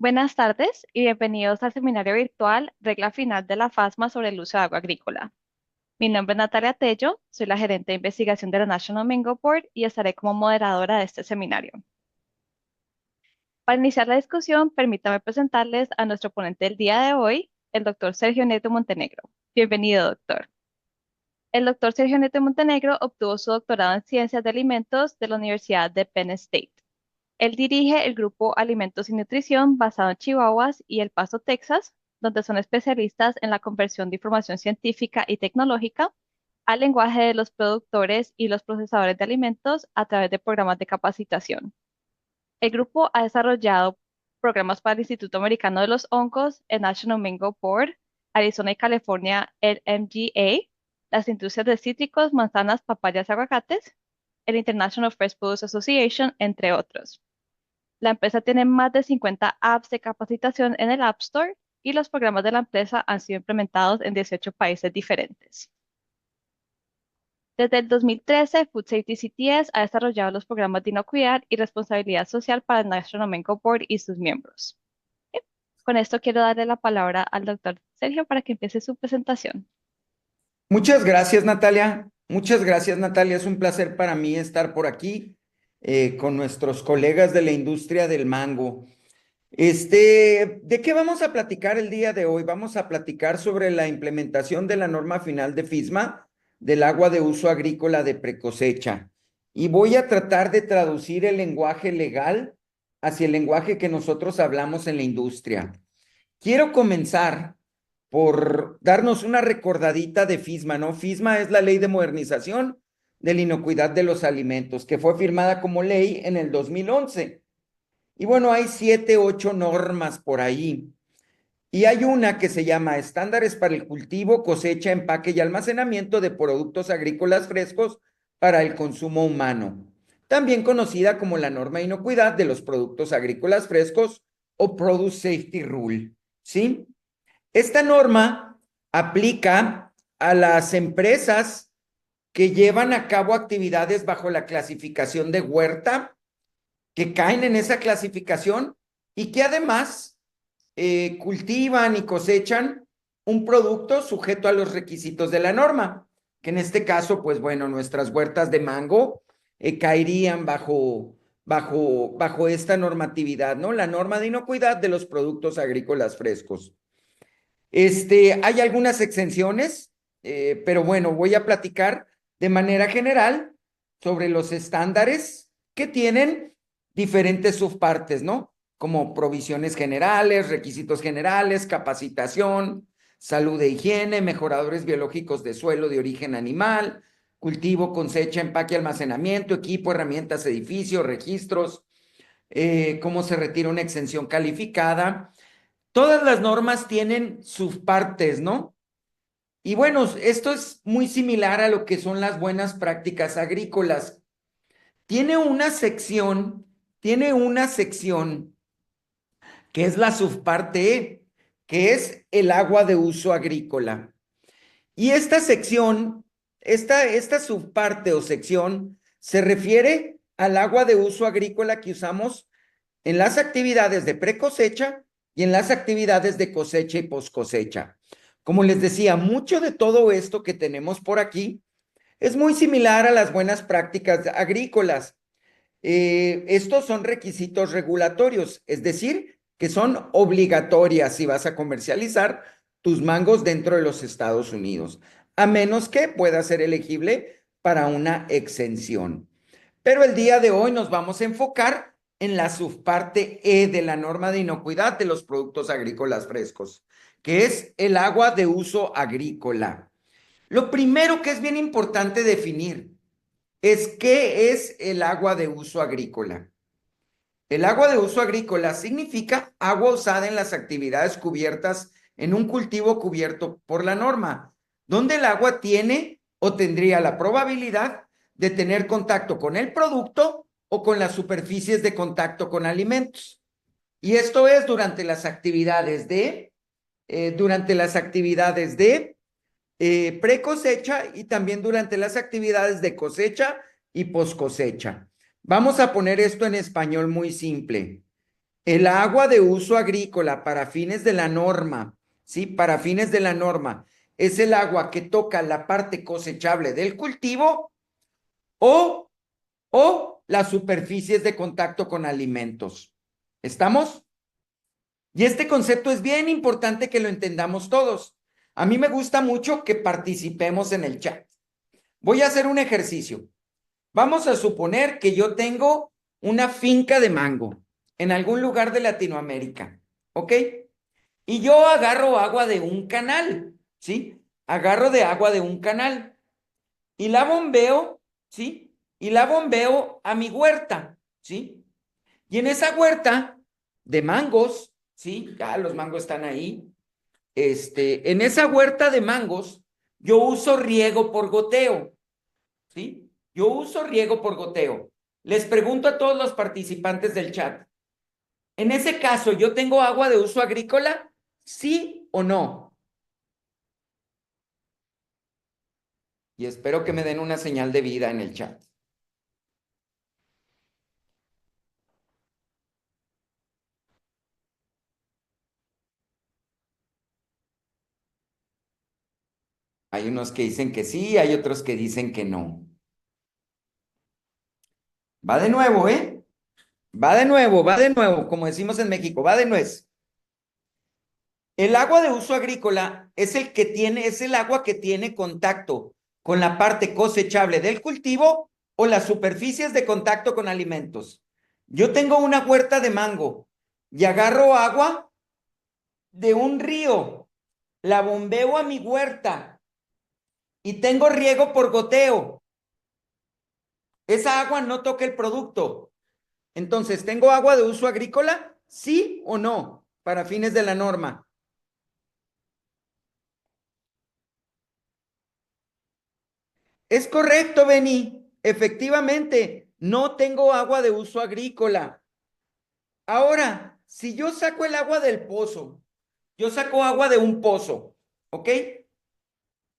Buenas tardes y bienvenidos al seminario virtual Regla Final de la FASMA sobre el uso de agua agrícola. Mi nombre es Natalia Tello, soy la gerente de investigación de la National Mango Board y estaré como moderadora de este seminario. Para iniciar la discusión, permítame presentarles a nuestro ponente del día de hoy, el doctor Sergio Neto Montenegro. Bienvenido, doctor. El doctor Sergio Neto Montenegro obtuvo su doctorado en Ciencias de Alimentos de la Universidad de Penn State. Él dirige el grupo Alimentos y Nutrición basado en Chihuahuas y El Paso, Texas, donde son especialistas en la conversión de información científica y tecnológica al lenguaje de los productores y los procesadores de alimentos a través de programas de capacitación. El grupo ha desarrollado programas para el Instituto Americano de los Hongos, el National Mango Board, Arizona y California, el MGA, las industrias de cítricos, manzanas, papayas y aguacates, el International Fresh Produce Association, entre otros. La empresa tiene más de 50 apps de capacitación en el App Store y los programas de la empresa han sido implementados en 18 países diferentes. Desde el 2013, Food Safety CTS ha desarrollado los programas de inocuidad y responsabilidad social para el National Mango Board y sus miembros. Bien, con esto quiero darle la palabra al doctor Sergio para que empiece su presentación. Muchas gracias, Natalia. Muchas gracias, Natalia. Es un placer para mí estar por aquí con nuestros colegas de la industria del mango. ¿De qué vamos a platicar el día de hoy? Vamos a platicar sobre la implementación de la norma final de FISMA del agua de uso agrícola de precosecha. Y voy a tratar de traducir el lenguaje legal hacia el lenguaje que nosotros hablamos en la industria. Quiero comenzar por darnos una recordadita de FISMA, ¿no? FISMA es la Ley de Modernización de la Inocuidad de los Alimentos, que fue firmada como ley en el 2011. Y bueno, hay 7, 8 normas por ahí. Y hay una que se llama Estándares para el cultivo, cosecha, empaque y almacenamiento de productos agrícolas frescos para el consumo humano, también conocida como la norma de inocuidad de los productos agrícolas frescos o Produce Safety Rule, ¿sí? Esta norma aplica a las empresas que llevan a cabo actividades bajo la clasificación de huerta, que caen en esa clasificación y que además cultivan y cosechan un producto sujeto a los requisitos de la norma, que en este caso, pues bueno, nuestras huertas de mango caerían bajo esta normatividad, ¿no? La norma de inocuidad de los productos agrícolas frescos. Hay algunas exenciones, pero bueno, voy a platicar de manera general sobre los estándares que tienen diferentes subpartes, ¿no? Como provisiones generales, requisitos generales, capacitación, salud e higiene, mejoradores biológicos de suelo de origen animal, cultivo, cosecha, empaque, almacenamiento, equipo, herramientas, edificios, registros, cómo se retira una exención calificada. Todas las normas tienen sus partes, ¿no? Y bueno, esto es muy similar a lo que son las buenas prácticas agrícolas. Tiene una sección, tiene una sección que es la subparte E, que es el agua de uso agrícola. Y esta sección, esta subparte o sección se refiere al agua de uso agrícola que usamos en las actividades de precosecha y en las actividades de cosecha y poscosecha. Como les decía, mucho de todo esto que tenemos por aquí es muy similar a las buenas prácticas agrícolas. Estos son requisitos regulatorios, es decir, que son obligatorias si vas a comercializar tus mangos dentro de los Estados Unidos, a menos que pueda ser elegible para una exención. Pero el día de hoy nos vamos a enfocar en la subparte E de la norma de inocuidad de los productos agrícolas frescos, que es el agua de uso agrícola. Lo primero que es bien importante definir es qué es el agua de uso agrícola. El agua de uso agrícola significa agua usada en las actividades cubiertas en un cultivo cubierto por la norma, donde el agua tiene o tendría la probabilidad de tener contacto con el producto o con las superficies de contacto con alimentos. Y esto es durante las actividades de pre-cosecha y también durante las actividades de cosecha y post-cosecha. Vamos a poner esto en español muy simple. El agua de uso agrícola para fines de la norma, ¿sí? Para fines de la norma, es el agua que toca la parte cosechable del cultivo o, o las superficies de contacto con alimentos. ¿Estamos? Y este concepto es bien importante que lo entendamos todos. A mí me gusta mucho que participemos en el chat. Voy a hacer un ejercicio. Vamos a suponer que yo tengo una finca de mango en algún lugar de Latinoamérica, ¿ok? Y yo agarro agua de un canal, ¿sí? Agarro de agua de un canal y la bombeo, ¿sí? Y la bombeo a mi huerta, ¿sí? Y en esa huerta de mangos, ¿sí? Ya los mangos están ahí. En esa huerta de mangos, yo uso riego por goteo, ¿sí? Yo uso riego por goteo. Les pregunto a todos los participantes del chat, en ese caso, ¿yo tengo agua de uso agrícola? ¿Sí o no? Y espero que me den una señal de vida en el chat. Hay unos que dicen que sí, hay otros que dicen que no. Va de nuevo, ¿eh? Va de nuevo, como decimos en México, va de nuez. El agua de uso agrícola es el agua que tiene contacto con la parte cosechable del cultivo o las superficies de contacto con alimentos. Yo tengo una huerta de mango y agarro agua de un río, la bombeo a mi huerta y tengo riego por goteo. Esa agua no toca el producto. Entonces, ¿tengo agua de uso agrícola? ¿Sí o no? Para fines de la norma. Es correcto, Beni. Efectivamente, no tengo agua de uso agrícola. Ahora, si yo saco el agua del pozo, yo saco agua de un pozo, ¿ok?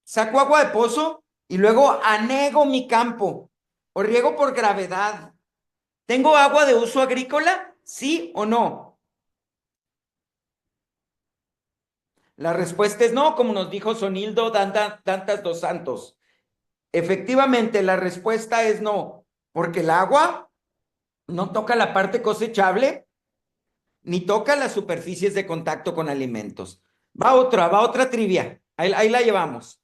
Saco agua de pozo y luego anego mi campo o riego por gravedad. ¿Tengo agua de uso agrícola? ¿Sí o no? La respuesta es no, como nos dijo Sonildo Dantas dos Santos. Efectivamente, la respuesta es no, porque el agua no toca la parte cosechable ni toca las superficies de contacto con alimentos. Va otra trivia. Ahí la llevamos.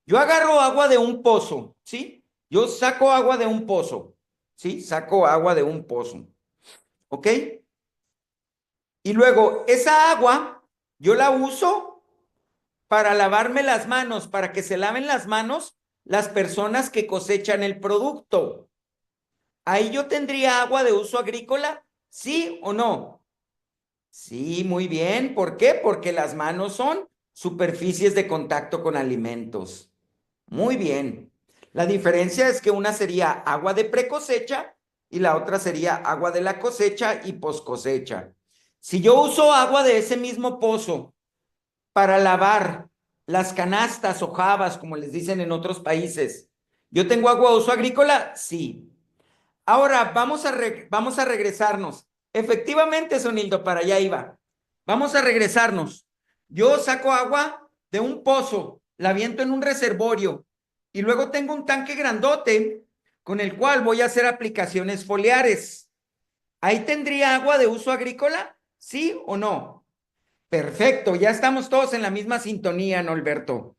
Yo agarro agua de un pozo, ¿sí? Yo saco agua de un pozo, ¿sí? Saco agua de un pozo, ¿ok? Y luego esa agua yo la uso para lavarme las manos, para que se laven las manos las personas que cosechan el producto. Ahí yo tendría agua de uso agrícola, ¿sí o no? Sí, muy bien. ¿Por qué? Porque las manos son superficies de contacto con alimentos. Muy bien. La diferencia es que una sería agua de precosecha y la otra sería agua de la cosecha y poscosecha. Si yo uso agua de ese mismo pozo para lavar las canastas o jabas, como les dicen en otros países, ¿yo tengo agua de uso agrícola? Sí. Ahora vamos a regresarnos. Efectivamente, Sonildo, para allá iba. Vamos a regresarnos. Yo saco agua de un pozo, la aviento en un reservorio y luego tengo un tanque grandote con el cual voy a hacer aplicaciones foliares. ¿Ahí tendría agua de uso agrícola? ¿Sí o no? Perfecto, ya estamos todos en la misma sintonía, Norberto.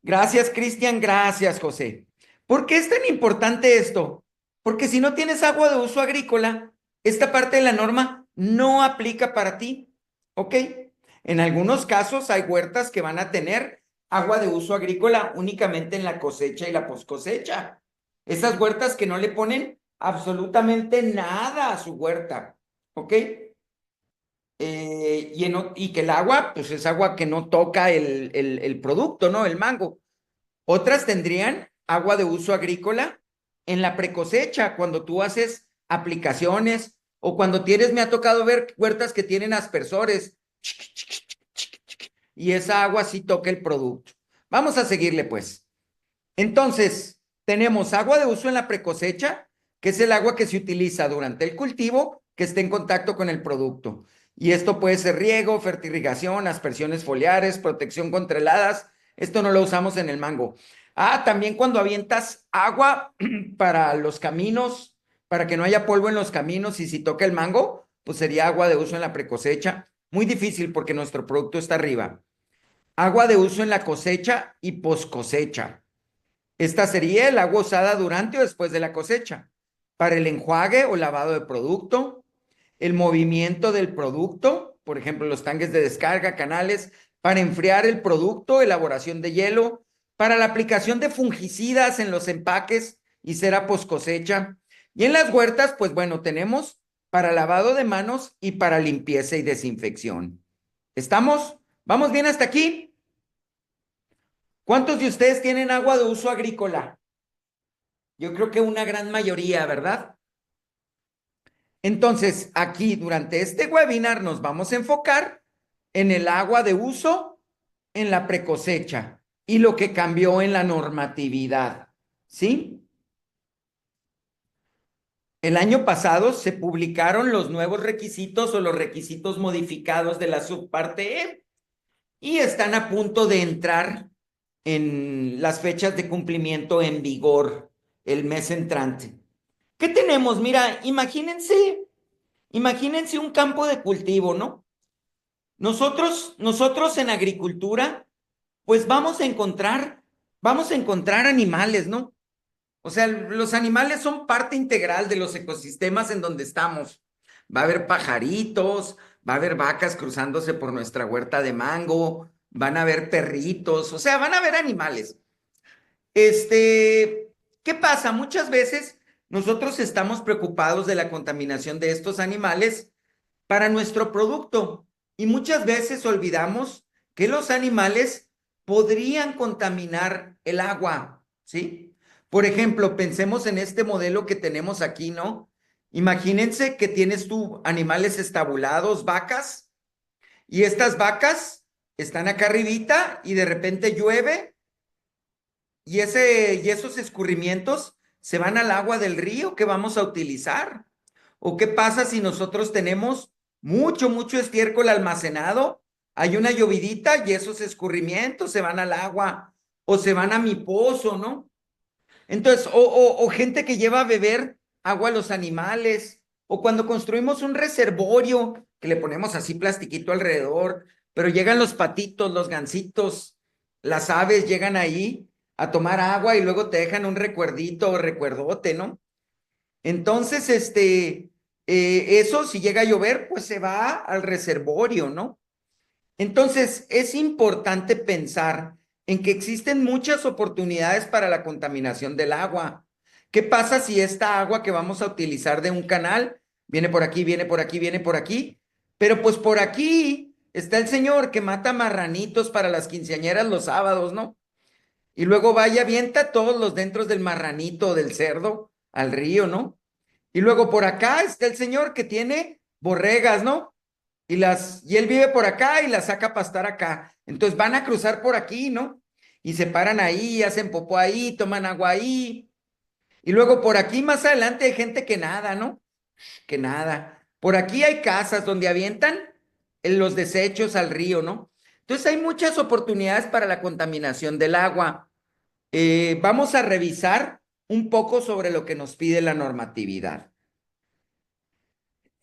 Gracias, Cristian. Gracias, José. ¿Por qué es tan importante esto? Porque si no tienes agua de uso agrícola, esta parte de la norma no aplica para ti. ¿Ok? En algunos casos hay huertas que van a tener agua de uso agrícola únicamente en la cosecha y la poscosecha. Esas huertas que no le ponen absolutamente nada a su huerta. ¿Ok? Y que el agua, pues es agua que no toca el producto, ¿no? El mango. Otras tendrían agua de uso agrícola en la precosecha, cuando tú haces aplicaciones o cuando tienes, me ha tocado ver huertas que tienen aspersores y esa agua sí toca el producto. Vamos a seguirle pues. Entonces, tenemos agua de uso en la precosecha, que es el agua que se utiliza durante el cultivo que esté en contacto con el producto. Y esto puede ser riego, fertirrigación, aspersiones foliares, protección contra heladas. Esto no lo usamos en el mango. Ah, también cuando avientas agua para los caminos, para que no haya polvo en los caminos y si toca el mango, pues sería agua de uso en la precosecha. Muy difícil porque nuestro producto está arriba. Agua de uso en la cosecha y poscosecha. Esta sería el agua usada durante o después de la cosecha, para el enjuague o lavado de producto, el movimiento del producto, por ejemplo, los tanques de descarga, canales, para enfriar el producto, elaboración de hielo, para la aplicación de fungicidas en los empaques y cera post cosecha. Y en las huertas, pues bueno, tenemos para lavado de manos y para limpieza y desinfección. ¿Estamos? ¿Vamos bien hasta aquí? ¿Cuántos de ustedes tienen agua de uso agrícola? Yo creo que una gran mayoría, ¿verdad? Entonces, aquí durante este webinar nos vamos a enfocar en el agua de uso en la precosecha y lo que cambió en la normatividad, ¿sí? El año pasado se publicaron los nuevos requisitos o los requisitos modificados de la subparte E y están a punto de entrar en las fechas de cumplimiento en vigor el mes entrante. ¿Qué tenemos? Mira, imagínense un campo de cultivo, ¿no? Nosotros en agricultura, pues vamos a encontrar animales, ¿no? O sea, los animales son parte integral de los ecosistemas en donde estamos. Va a haber pajaritos, va a haber vacas cruzándose por nuestra huerta de mango, van a haber perritos, o sea, van a haber animales. ¿Qué pasa? Muchas veces nosotros estamos preocupados de la contaminación de estos animales para nuestro producto y muchas veces olvidamos que los animales podrían contaminar el agua, ¿sí? Por ejemplo, pensemos en este modelo que tenemos aquí, ¿no? Imagínense que tienes tú animales estabulados, vacas, y estas vacas están acá arribita y de repente llueve y esos escurrimientos se van al agua del río que vamos a utilizar. ¿O qué pasa si nosotros tenemos mucho estiércol almacenado? Hay una llovidita y esos escurrimientos se van al agua o se van a mi pozo, ¿no? Entonces, o gente que lleva a beber agua a los animales, o cuando construimos un reservorio que le ponemos así plastiquito alrededor, pero llegan los patitos, los gansitos, las aves llegan ahí a tomar agua y luego te dejan un recuerdito o recuerdote, ¿no? Entonces, eso si llega a llover, pues se va al reservorio, ¿no? Entonces, es importante pensar en que existen muchas oportunidades para la contaminación del agua. ¿Qué pasa si esta agua que vamos a utilizar de un canal viene por aquí, viene por aquí, viene por aquí? Pero pues por aquí está el señor que mata marranitos para las quinceañeras los sábados, ¿no? Y luego va y avienta todos los dentros del marranito o del cerdo al río, ¿no? Y luego por acá está el señor que tiene borregas, ¿no? Y él vive por acá y las saca a pastar acá. Entonces van a cruzar por aquí, ¿no? Y se paran ahí, hacen popó ahí, toman agua ahí. Y luego por aquí más adelante hay gente que nada, ¿no? Que nada. Por aquí hay casas donde avientan los desechos al río, ¿no? Entonces hay muchas oportunidades para la contaminación del agua. Vamos a revisar un poco sobre lo que nos pide la normatividad.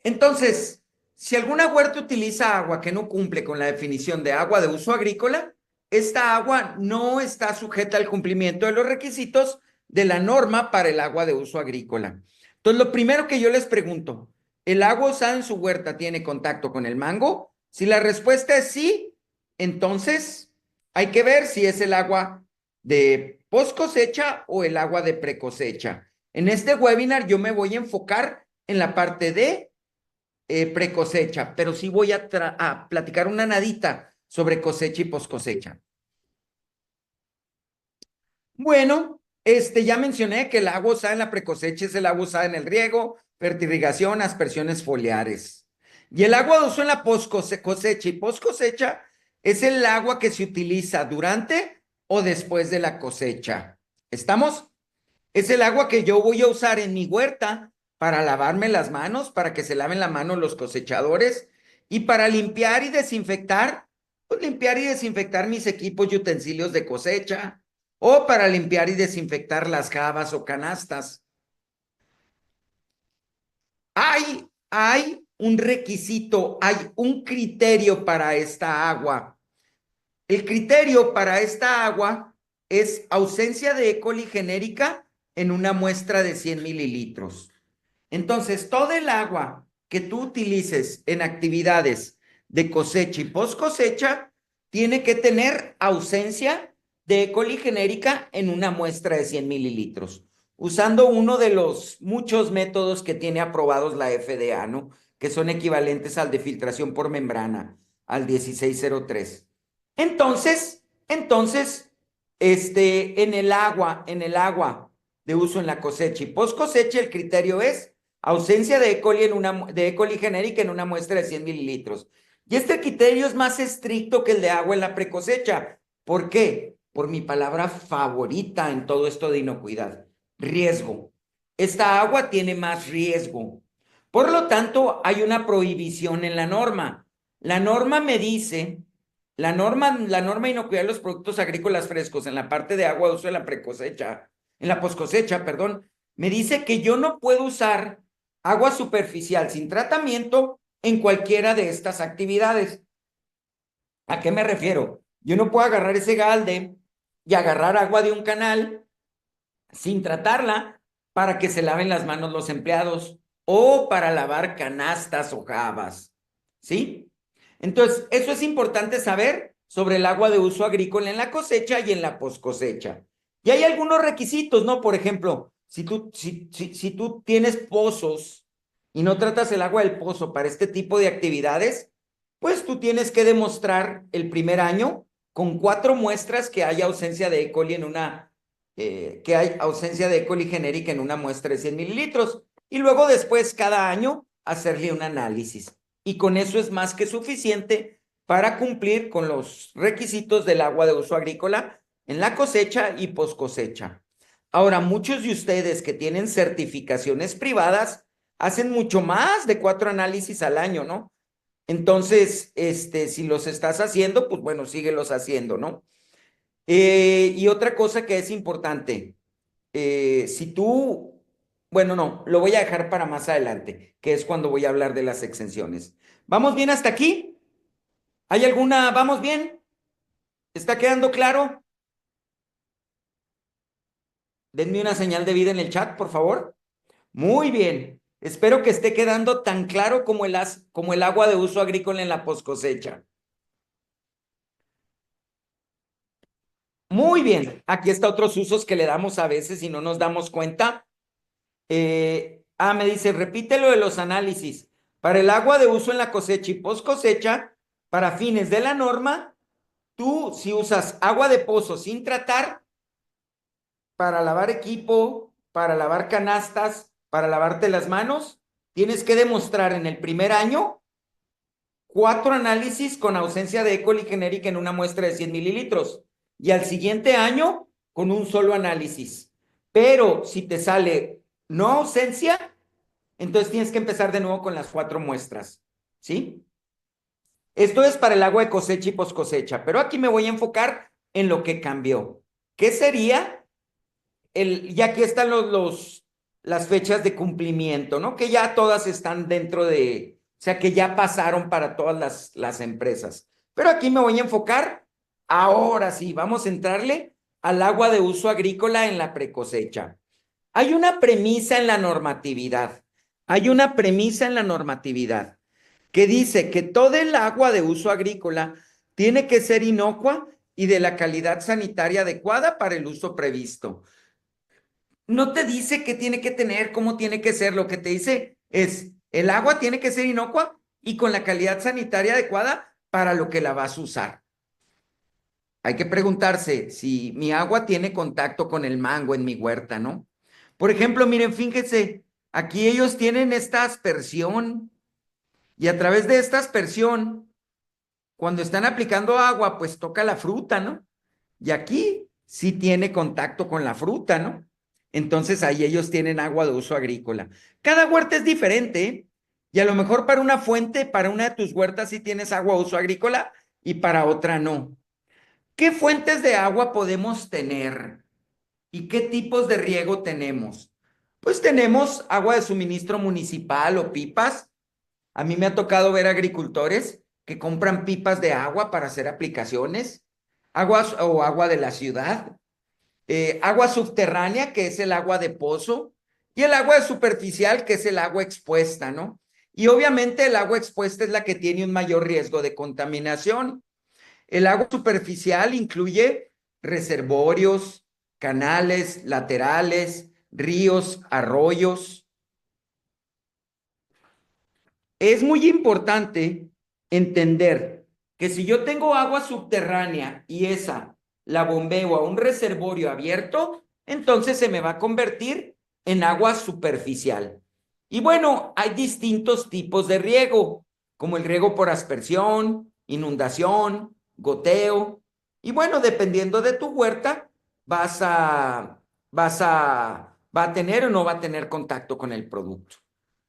Entonces, si alguna huerta utiliza agua que no cumple con la definición de agua de uso agrícola, esta agua no está sujeta al cumplimiento de los requisitos de la norma para el agua de uso agrícola. Entonces, lo primero que yo les pregunto, ¿el agua usada en su huerta tiene contacto con el mango? Si la respuesta es sí, entonces hay que ver si es el agua de post cosecha o el agua de pre cosecha. En este webinar yo me voy a enfocar en la parte de pre-cosecha, pero sí voy a platicar una nadita sobre cosecha y post-cosecha. Bueno, ya mencioné que el agua usada en la pre-cosecha es el agua usada en el riego, fertirrigación, aspersiones foliares. Y el agua de uso en la post-cosecha y post-cosecha es el agua que se utiliza durante o después de la cosecha. ¿Estamos? Es el agua que yo voy a usar en mi huerta para lavarme las manos, para que se laven la mano los cosechadores, y para limpiar y desinfectar, pues limpiar y desinfectar mis equipos y utensilios de cosecha, o para limpiar y desinfectar las jabas o canastas. Hay un requisito, hay un criterio para esta agua. El criterio para esta agua es ausencia de E. coli genérica en una muestra de 100 mililitros. Entonces, todo el agua que tú utilices en actividades de cosecha y post cosecha tiene que tener ausencia de E. coli genérica en una muestra de 100 mililitros, usando uno de los muchos métodos que tiene aprobados la FDA, ¿no? Que son equivalentes al de filtración por membrana, al 1603. Entonces, en el agua de uso en la cosecha y post cosecha, el criterio es ausencia de E. coli, de E. coli genérica en una muestra de 100 mililitros. Y este criterio es más estricto que el de agua en la precosecha. ¿Por qué? Por mi palabra favorita en todo esto de inocuidad, riesgo. Esta agua tiene más riesgo. Por lo tanto, hay una prohibición en la norma. La norma me dice, la norma de inocuidad de los productos agrícolas frescos en la parte de agua de uso en la precosecha, en la poscosecha, perdón, me dice que yo no puedo usar agua superficial sin tratamiento en cualquiera de estas actividades. ¿A qué me refiero? Yo no puedo agarrar ese galde y agarrar agua de un canal sin tratarla para que se laven las manos los empleados o para lavar canastas o jabas, ¿sí? Entonces, eso es importante saber sobre el agua de uso agrícola en la cosecha y en la poscosecha. Y hay algunos requisitos, ¿no? Por ejemplo, si tú tienes pozos y no tratas el agua del pozo para este tipo de actividades, pues tú tienes que demostrar el primer año con 4 muestras que haya ausencia de E. coli en una que hay ausencia de E. coli genérica en una muestra de 100 mililitros y luego después cada año hacerle un análisis. Y con eso es más que suficiente para cumplir con los requisitos del agua de uso agrícola en la cosecha y post cosecha. Ahora, muchos de ustedes que tienen certificaciones privadas hacen mucho más de 4 análisis al año, ¿no? Entonces, si los estás haciendo, pues bueno, síguelos haciendo, ¿no? Y otra cosa que es importante, si tú, bueno, no, lo voy a dejar para más adelante, que es cuando voy a hablar de las exenciones. ¿Vamos bien hasta aquí? ¿Hay alguna? ¿Vamos bien? ¿Está quedando claro? Denme una señal de vida en el chat, por favor. Muy bien. Espero que esté quedando tan claro como como el agua de uso agrícola en la poscosecha. Muy bien. Aquí está otros usos que le damos a veces y no nos damos cuenta. Me dice, repite lo de los análisis. Para el agua de uso en la cosecha y post cosecha, para fines de la norma, tú si usas agua de pozo sin tratar, para lavar equipo, para lavar canastas, para lavarte las manos, tienes que demostrar en el primer año 4 análisis con ausencia de E. coli genérica en una muestra de 100 mililitros y al siguiente año con un solo análisis. Pero si te sale no ausencia, entonces tienes que empezar de nuevo con las 4 muestras, ¿sí? Esto es para el agua de cosecha y post cosecha, pero aquí me voy a enfocar en lo que cambió. ¿Qué sería ya aquí están las fechas de cumplimiento, ¿no? Que ya todas están dentro de, o sea, que ya pasaron para todas las empresas. Pero aquí me voy a enfocar, ahora sí, vamos a entrarle al agua de uso agrícola en la precosecha. Hay una premisa en la normatividad, hay una premisa en la normatividad que dice que todo el agua de uso agrícola tiene que ser inocua y de la calidad sanitaria adecuada para el uso previsto. No te dice qué tiene que tener, cómo tiene que ser, lo que te dice es, el agua tiene que ser inocua y con la calidad sanitaria adecuada para lo que la vas a usar. Hay que preguntarse si mi agua tiene contacto con el mango en mi huerta, ¿no? Por ejemplo, miren, fíjense, aquí ellos tienen esta aspersión y a través de esta aspersión, cuando están aplicando agua, pues toca la fruta, ¿no? Y aquí sí tiene contacto con la fruta, ¿no? Entonces ahí ellos tienen agua de uso agrícola. Cada huerta es diferente y a lo mejor para una fuente, para una de tus huertas sí tienes agua de uso agrícola y para otra no. ¿Qué fuentes de agua podemos tener y qué tipos de riego tenemos? Pues tenemos agua de suministro municipal o pipas. A mí me ha tocado ver agricultores que compran pipas de agua para hacer aplicaciones, aguas o agua de la ciudad, agua subterránea, que es el agua de pozo, y el agua superficial, que es el agua expuesta, ¿no? Y obviamente el agua expuesta es la que tiene un mayor riesgo de contaminación. El agua superficial incluye reservorios, canales laterales, ríos, arroyos. Es muy importante entender que si yo tengo agua subterránea y esa la bombeo a un reservorio abierto, entonces se me va a convertir en agua superficial. Y bueno, hay distintos tipos de riego, como el riego por aspersión, inundación, goteo. Y bueno, dependiendo de tu huerta, va a tener o no va a tener contacto con el producto.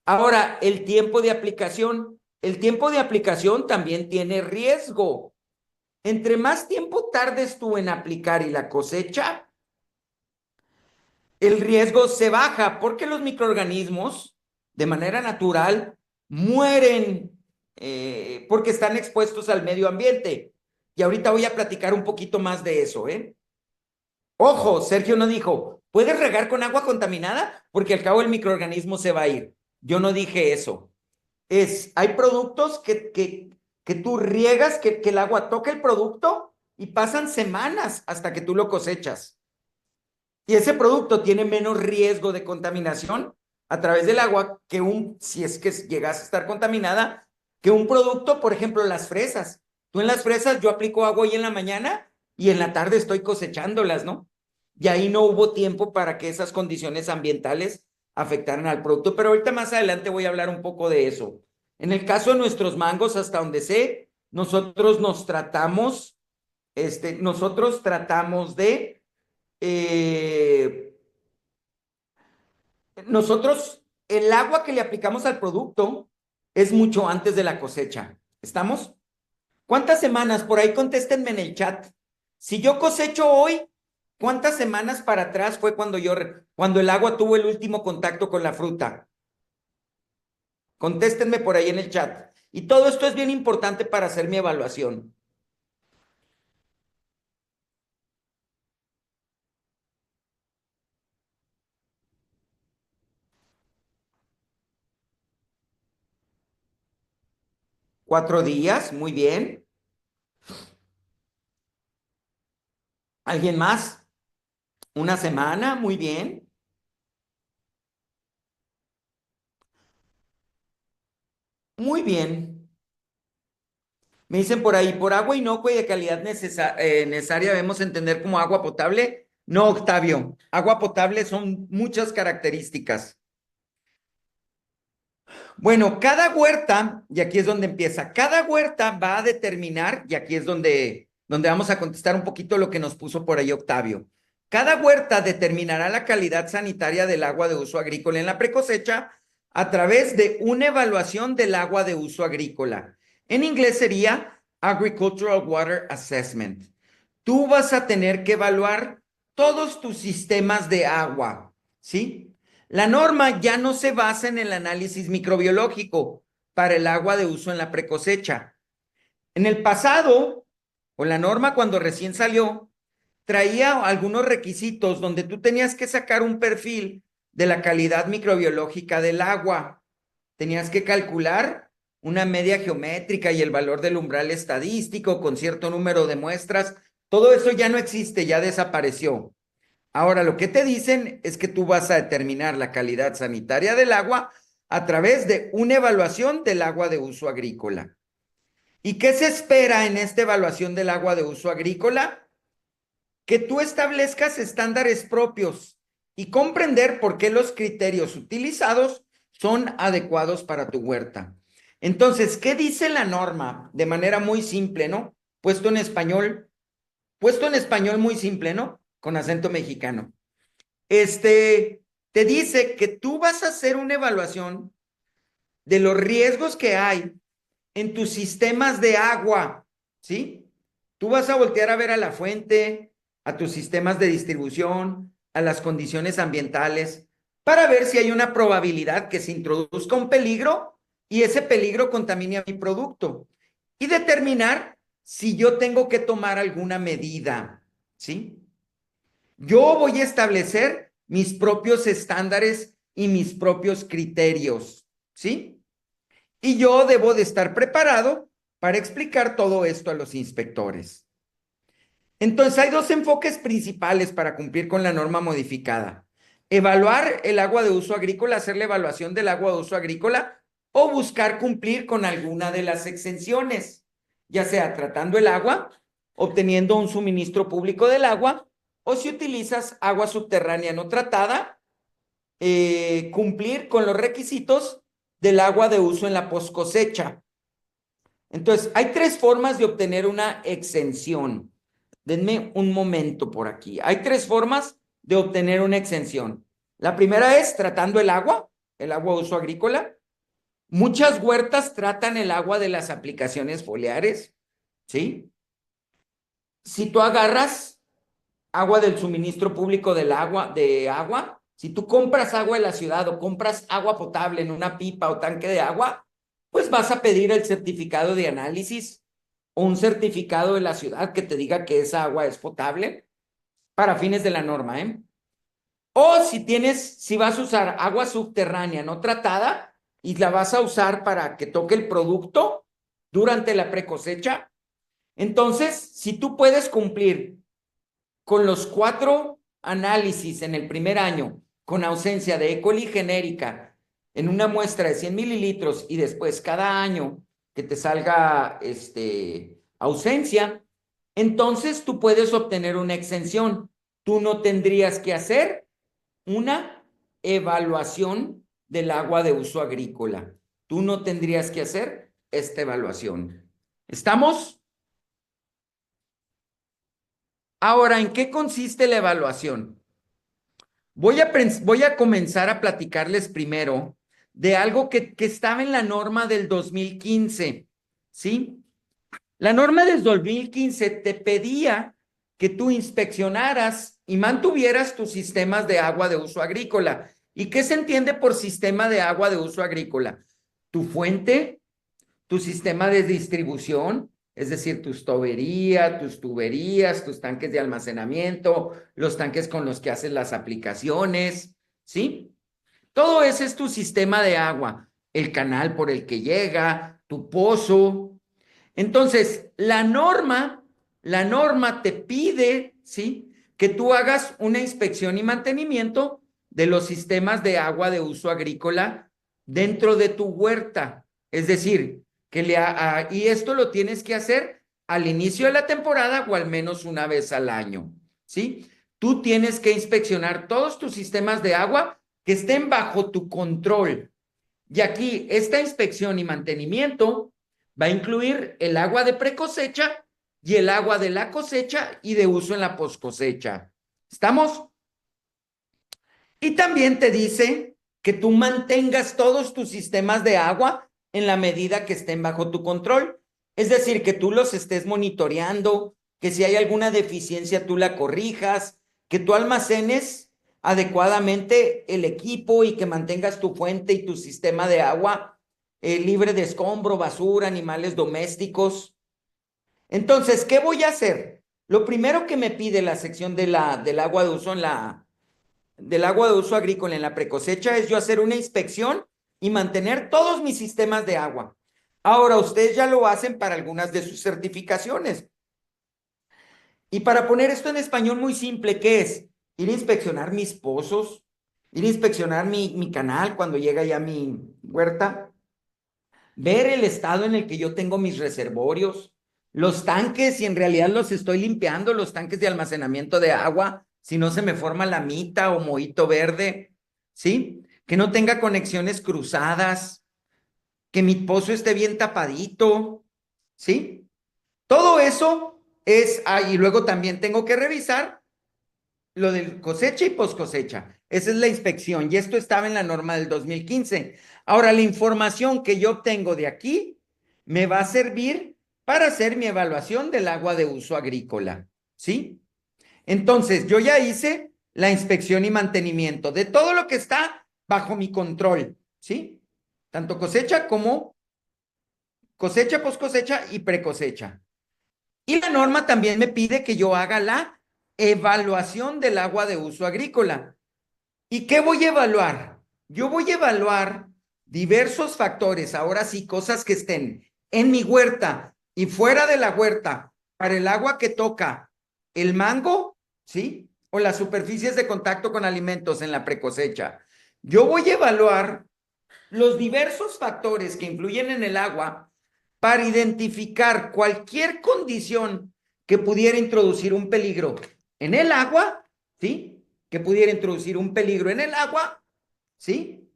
Ahora, el tiempo de aplicación. El tiempo de aplicación también tiene riesgo. Entre más tiempo tardes tú en aplicar y la cosecha, el riesgo se baja porque los microorganismos, de manera natural, mueren porque están expuestos al medio ambiente. Y ahorita voy a platicar un poquito más de eso, ¿eh? Ojo, Sergio no dijo, ¿puedes regar con agua contaminada? Porque al cabo el microorganismo se va a ir. Yo no dije eso. Hay productos que tú riegas, que el agua toca el producto y pasan semanas hasta que tú lo cosechas. Y ese producto tiene menos riesgo de contaminación a través del agua si es que llegas a estar contaminada, que un producto, por ejemplo, las fresas. Tú en las fresas yo aplico agua hoy en la mañana y en la tarde estoy cosechándolas, ¿no? Y ahí no hubo tiempo para que esas condiciones ambientales afectaran al producto. Pero ahorita más adelante voy a hablar un poco de eso. En el caso de nuestros mangos, hasta donde sé, nosotros tratamos de eh, el agua que le aplicamos al producto es mucho antes de la cosecha. ¿Estamos? ¿Cuántas semanas? Por ahí contéstenme en el chat. Si yo cosecho hoy, ¿cuántas semanas para atrás fue cuando el agua tuvo el último contacto con la fruta? Contéstenme por ahí en el chat. Y todo esto es bien importante para hacer mi evaluación. 4 días, muy bien. ¿Alguien más? ¿Una semana? Muy bien. Muy bien. Me dicen por ahí, por agua inocua y de calidad necesaria debemos entender como agua potable. No, Octavio, agua potable son muchas características. Bueno, cada huerta, y aquí es donde empieza, cada huerta va a determinar, y aquí es donde vamos a contestar un poquito lo que nos puso por ahí Octavio. Cada huerta determinará la calidad sanitaria del agua de uso agrícola en la precosecha a través de una evaluación del agua de uso agrícola. En inglés sería Agricultural Water Assessment. Tú vas a tener que evaluar todos tus sistemas de agua, ¿sí? La norma ya no se basa en el análisis microbiológico para el agua de uso en la precosecha. En el pasado, o la norma cuando recién salió, traía algunos requisitos donde tú tenías que sacar un perfil de la calidad microbiológica del agua. Tenías que calcular una media geométrica y el valor del umbral estadístico con cierto número de muestras. Todo eso ya no existe, ya desapareció. Ahora, lo que te dicen es que tú vas a determinar la calidad sanitaria del agua a través de una evaluación del agua de uso agrícola. ¿Y qué se espera en esta evaluación del agua de uso agrícola? Que tú establezcas estándares propios y comprender por qué los criterios utilizados son adecuados para tu huerta. Entonces, ¿qué dice la norma? De manera muy simple, ¿no? Puesto en español muy simple, ¿no? Con acento mexicano. te dice que tú vas a hacer una evaluación de los riesgos que hay en tus sistemas de agua, ¿sí? Tú vas a voltear a ver a la fuente, a tus sistemas de distribución, a las condiciones ambientales, para ver si hay una probabilidad que se introduzca un peligro y ese peligro contamine a mi producto y determinar si yo tengo que tomar alguna medida, ¿sí? Yo voy a establecer mis propios estándares y mis propios criterios, ¿sí? Y yo debo de estar preparado para explicar todo esto a los inspectores. Entonces, hay dos enfoques principales para cumplir con la norma modificada. Evaluar el agua de uso agrícola, hacer la evaluación del agua de uso agrícola o buscar cumplir con alguna de las exenciones, ya sea tratando el agua, obteniendo un suministro público del agua, o si utilizas agua subterránea no tratada, cumplir con los requisitos del agua de uso en la post cosecha. Entonces, hay tres formas de obtener una exención. Denme un momento por aquí. Hay tres formas de obtener una exención. La primera es tratando el agua de uso agrícola. Muchas huertas tratan el agua de las aplicaciones foliares, ¿sí? Si tú agarras agua del suministro público de agua, si tú compras agua en la ciudad o compras agua potable en una pipa o tanque de agua, pues vas a pedir el certificado de análisis o un certificado de la ciudad que te diga que esa agua es potable para fines de la norma, ¿eh? O si vas a usar agua subterránea no tratada y la vas a usar para que toque el producto durante la precosecha, entonces, si tú puedes cumplir con los 4 análisis en el primer año con ausencia de E. coli genérica en una muestra de 100 mililitros y después cada año que te salga ausencia, entonces tú puedes obtener una exención. Tú no tendrías que hacer una evaluación del agua de uso agrícola. Tú no tendrías que hacer esta evaluación. ¿Estamos? Ahora, ¿en qué consiste la evaluación? Voy a comenzar a platicarles primero de algo que estaba en la norma del 2015, ¿sí? La norma del 2015 te pedía que tú inspeccionaras y mantuvieras tus sistemas de agua de uso agrícola. ¿Y qué se entiende por sistema de agua de uso agrícola? Tu fuente, tu sistema de distribución, es decir, tus tuberías, tus tanques de almacenamiento, los tanques con los que haces las aplicaciones, ¿sí? Todo ese es tu sistema de agua, el canal por el que llega, tu pozo. Entonces, la norma te pide, ¿sí? Que tú hagas una inspección y mantenimiento de los sistemas de agua de uso agrícola dentro de tu huerta. Es decir, y esto lo tienes que hacer al inicio de la temporada o al menos una vez al año, ¿sí? Tú tienes que inspeccionar todos tus sistemas de agua que estén bajo tu control. Y aquí, esta inspección y mantenimiento va a incluir el agua de precosecha y el agua de la cosecha y de uso en la poscosecha. ¿Estamos? Y también te dice que tú mantengas todos tus sistemas de agua en la medida que estén bajo tu control. Es decir, que tú los estés monitoreando, que si hay alguna deficiencia tú la corrijas, que tú almacenes adecuadamente el equipo y que mantengas tu fuente y tu sistema de agua libre de escombro, basura, animales domésticos. Entonces, ¿qué voy a hacer? Lo primero que me pide la sección del agua de uso del agua de uso agrícola en la precosecha es yo hacer una inspección y mantener todos mis sistemas de agua. Ahora, ustedes ya lo hacen para algunas de sus certificaciones. Y para poner esto en español muy simple, ¿qué es? Ir a inspeccionar mis pozos, ir a inspeccionar mi canal cuando llega ya mi huerta, ver el estado en el que yo tengo mis reservorios, los tanques, si en realidad los estoy limpiando, los tanques de almacenamiento de agua, si no se me forma lamita o mohito verde, ¿sí? Que no tenga conexiones cruzadas, que mi pozo esté bien tapadito, ¿sí? Todo eso y luego también tengo que revisar lo de cosecha y post cosecha. Esa es la inspección y esto estaba en la norma del 2015. Ahora, la información que yo obtengo de aquí me va a servir para hacer mi evaluación del agua de uso agrícola, ¿sí? Entonces, yo ya hice la inspección y mantenimiento de todo lo que está bajo mi control, ¿sí? Tanto cosecha, post cosecha y pre cosecha. Y la norma también me pide que yo haga la evaluación del agua de uso agrícola. ¿Y qué voy a evaluar? Yo voy a evaluar diversos factores, ahora sí, cosas que estén en mi huerta y fuera de la huerta para el agua que toca el mango, ¿sí? O las superficies de contacto con alimentos en la precosecha. Yo voy a evaluar los diversos factores que influyen en el agua para identificar cualquier condición que pudiera introducir un peligro en el agua, ¿sí? Que pudiera introducir un peligro en el agua, ¿sí?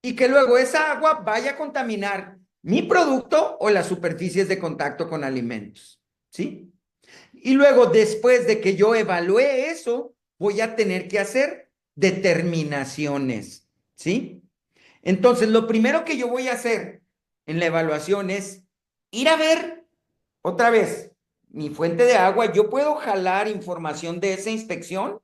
Y que luego esa agua vaya a contaminar mi producto o las superficies de contacto con alimentos, ¿sí? Y luego, después de que yo evalúe eso, voy a tener que hacer determinaciones, ¿sí? Entonces, lo primero que yo voy a hacer en la evaluación es ir a ver otra vez mi fuente de agua. Yo puedo jalar información de esa inspección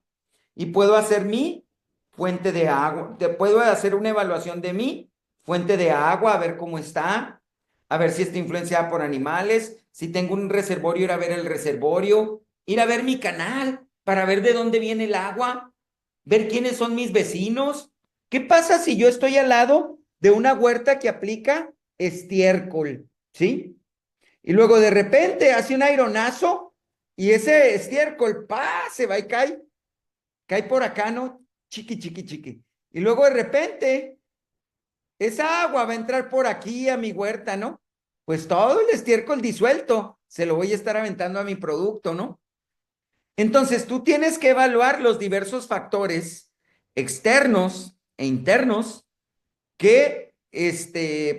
y puedo hacer mi fuente de agua. Puedo hacer una evaluación de mi fuente de agua, a ver cómo está, a ver si está influenciada por animales. Si tengo un reservorio, ir a ver el reservorio, ir a ver mi canal para ver de dónde viene el agua, ver quiénes son mis vecinos. ¿Qué pasa si yo estoy al lado de una huerta que aplica estiércol? ¿Sí? Y luego de repente hace un aironazo y ese estiércol, ¡pa! Se va y cae por acá, ¿no? Chiqui, chiqui, chiqui. Y luego de repente esa agua va a entrar por aquí a mi huerta, ¿no? Pues todo el estiércol disuelto se lo voy a estar aventando a mi producto, ¿no? Entonces, tú tienes que evaluar los diversos factores externos e internos que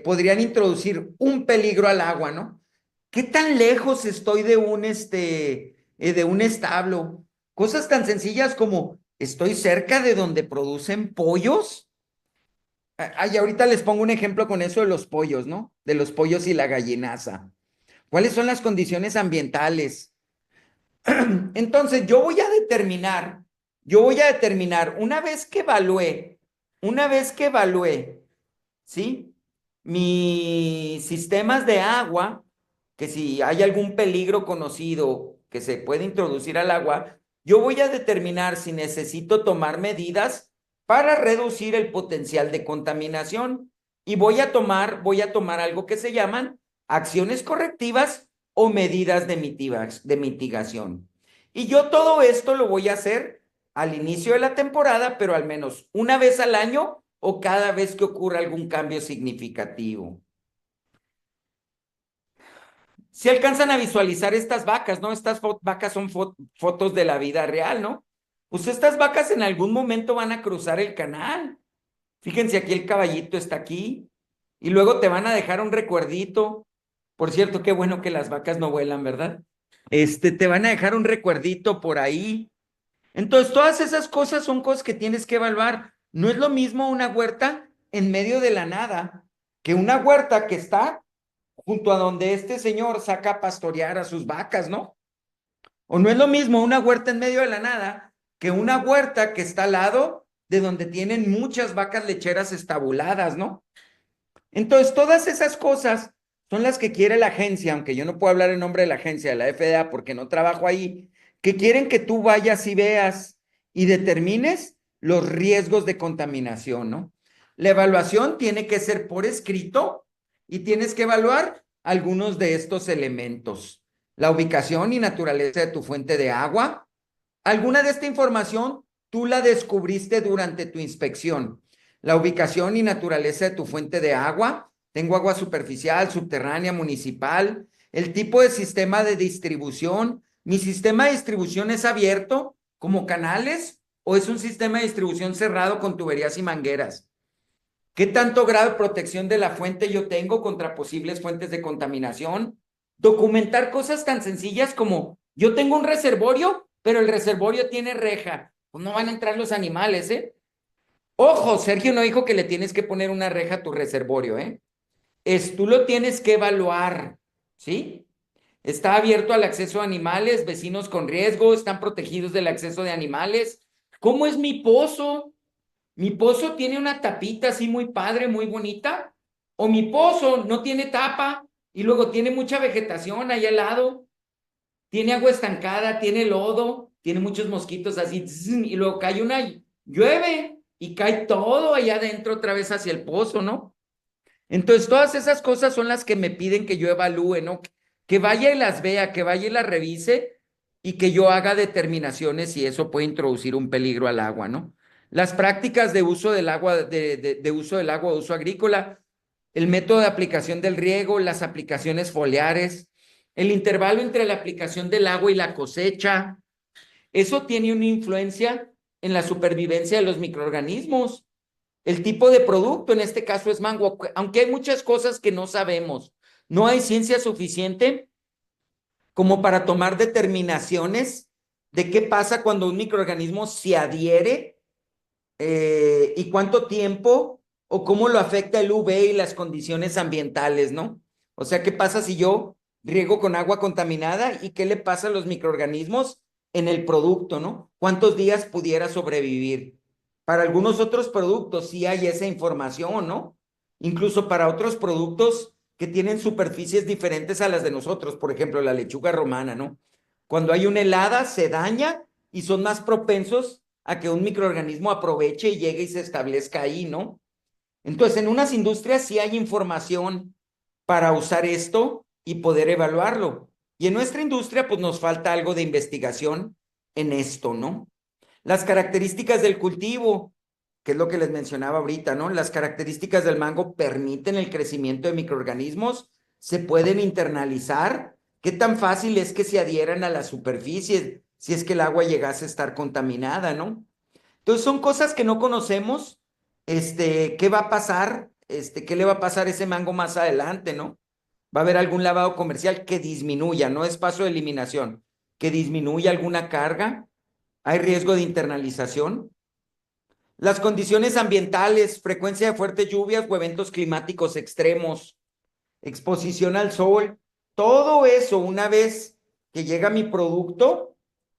podrían introducir un peligro al agua, ¿no? ¿Qué tan lejos estoy de un establo? Cosas tan sencillas como, ¿estoy cerca de donde producen pollos? Ay, ahorita les pongo un ejemplo con eso de los pollos, ¿no? De los pollos y la gallinaza. ¿Cuáles son las condiciones ambientales? Entonces, una vez que evalué, ¿sí? Mis sistemas de agua, que si hay algún peligro conocido que se puede introducir al agua, yo voy a determinar si necesito tomar medidas para reducir el potencial de contaminación y voy a tomar algo que se llaman acciones correctivas o medidas de mitigación. Y yo todo esto lo voy a hacer al inicio de la temporada, pero al menos una vez al año o cada vez que ocurra algún cambio significativo. Si alcanzan a visualizar estas vacas, ¿no? Estas vacas son fotos de la vida real, ¿no? Pues estas vacas en algún momento van a cruzar el canal. Fíjense, aquí el caballito está aquí y luego te van a dejar un recuerdito. Por cierto, qué bueno que las vacas no vuelan, ¿verdad? Te van a dejar un recuerdito por ahí. Entonces, todas esas cosas son cosas que tienes que evaluar. No es lo mismo una huerta en medio de la nada que una huerta que está junto a donde este señor saca a pastorear a sus vacas, ¿no? O no es lo mismo una huerta en medio de la nada que una huerta que está al lado de donde tienen muchas vacas lecheras estabuladas, ¿no? Entonces, todas esas cosas son las que quiere la agencia, aunque yo no puedo hablar en nombre de la agencia, de la FDA, porque no trabajo ahí, que quieren que tú vayas y veas y determines los riesgos de contaminación, ¿no? La evaluación tiene que ser por escrito y tienes que evaluar algunos de estos elementos. La ubicación y naturaleza de tu fuente de agua. ¿Alguna de esta información tú la descubriste durante tu inspección? La ubicación y naturaleza de tu fuente de agua. Tengo agua superficial, subterránea, municipal. El tipo de sistema de distribución. ¿Mi sistema de distribución es abierto como canales o es un sistema de distribución cerrado con tuberías y mangueras? ¿Qué tanto grado de protección de la fuente yo tengo contra posibles fuentes de contaminación? Documentar cosas tan sencillas como yo tengo un reservorio pero el reservorio tiene reja. Pues no van a entrar los animales, ¿eh? Ojo, Sergio no dijo que le tienes que poner una reja a tu reservorio, ¿eh? Tú lo tienes que evaluar, ¿sí? Está abierto al acceso a animales, vecinos con riesgo, están protegidos del acceso de animales. ¿Cómo es mi pozo? ¿Mi pozo tiene una tapita así muy padre, muy bonita? ¿O mi pozo no tiene tapa y luego tiene mucha vegetación ahí al lado? Tiene agua estancada, tiene lodo, tiene muchos mosquitos así, y luego cae llueve y cae todo allá adentro otra vez hacia el pozo, ¿no? Entonces, todas esas cosas son las que me piden que yo evalúe, ¿no? Que vaya y las vea, que vaya y las revise y que yo haga determinaciones si eso puede introducir un peligro al agua, ¿no? Las prácticas de uso del agua, de uso del agua, de uso agrícola, el método de aplicación del riego, las aplicaciones foliares, el intervalo entre la aplicación del agua y la cosecha, eso tiene una influencia en la supervivencia de los microorganismos. El tipo de producto, en este caso es mango, aunque hay muchas cosas que no sabemos. No hay ciencia suficiente como para tomar determinaciones de qué pasa cuando un microorganismo se adhiere y cuánto tiempo o cómo lo afecta el UV y las condiciones ambientales, ¿no? O sea, ¿qué pasa si yo riego con agua contaminada y qué le pasa a los microorganismos en el producto, ¿no? ¿Cuántos días pudiera sobrevivir? Para algunos otros productos sí hay esa información, ¿no? Incluso para otros productos que tienen superficies diferentes a las de nosotros, por ejemplo, la lechuga romana, ¿no? Cuando hay una helada se daña y son más propensos a que un microorganismo aproveche y llegue y se establezca ahí, ¿no? Entonces, en unas industrias sí hay información para usar esto y poder evaluarlo. Y en nuestra industria, pues nos falta algo de investigación en esto, ¿no? Las características del cultivo, que es lo que les mencionaba ahorita, ¿no? Las características del mango permiten el crecimiento de microorganismos, se pueden internalizar. ¿Qué tan fácil es que se adhieran a la superficie si es que el agua llegase a estar contaminada, ¿no? Entonces son cosas que no conocemos, ¿qué va a pasar? ¿Qué le va a pasar a ese mango más adelante, no? Va a haber algún lavado comercial que disminuya, no es paso de eliminación, que disminuya alguna carga, hay riesgo de internalización. Las condiciones ambientales, frecuencia de fuertes lluvias o eventos climáticos extremos, exposición al sol, todo eso una vez que llega mi producto,